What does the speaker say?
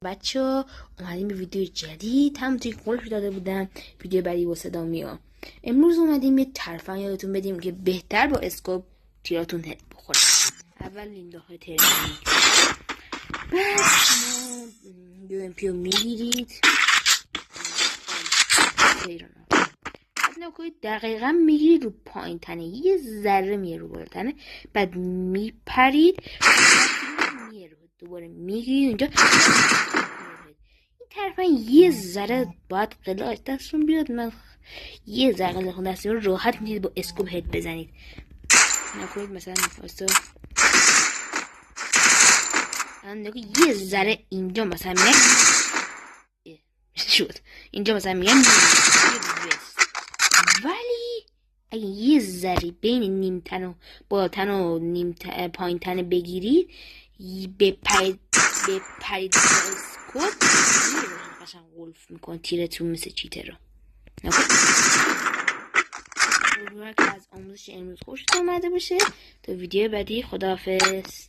بچه اومدیم به ویدیو جدید. همونطوری که قولش داده بودم ویدیو بعدی با صدا میام. امروز اومدیم یه ترفند یادتون بدیم که بهتر با اسکوپ تیراتون هد بخوره. اول لینداهای ترمینی، بعد شما UMP رو میگیرید، بعد نکنید دقیقا میگیرید رو پایین تنه، یه ذره میره رو بالا تنه، بعد میپرید میره دوباره میگیرید اینجا. این ترفند یه ذره باید قلعه دستون بیاد. من یه ذره قلعه دستون رو راحت میتونید با اسکوپ هد بزنید. نکنید مثلا یه ذره اینجا مثلا میگن شد، اینجا مثلا میگن ولی اگه یه ذره بین نیم تن و بالاتن و نیم پایین تن بگیرید، بپرید اسکوپ قشنگ قلف میکن تیرتون مثل چیتر رو. امیدوارم که از آموزش امروز خوشتون اومده باشه. تا ویدیو بعدی، خداحافظ.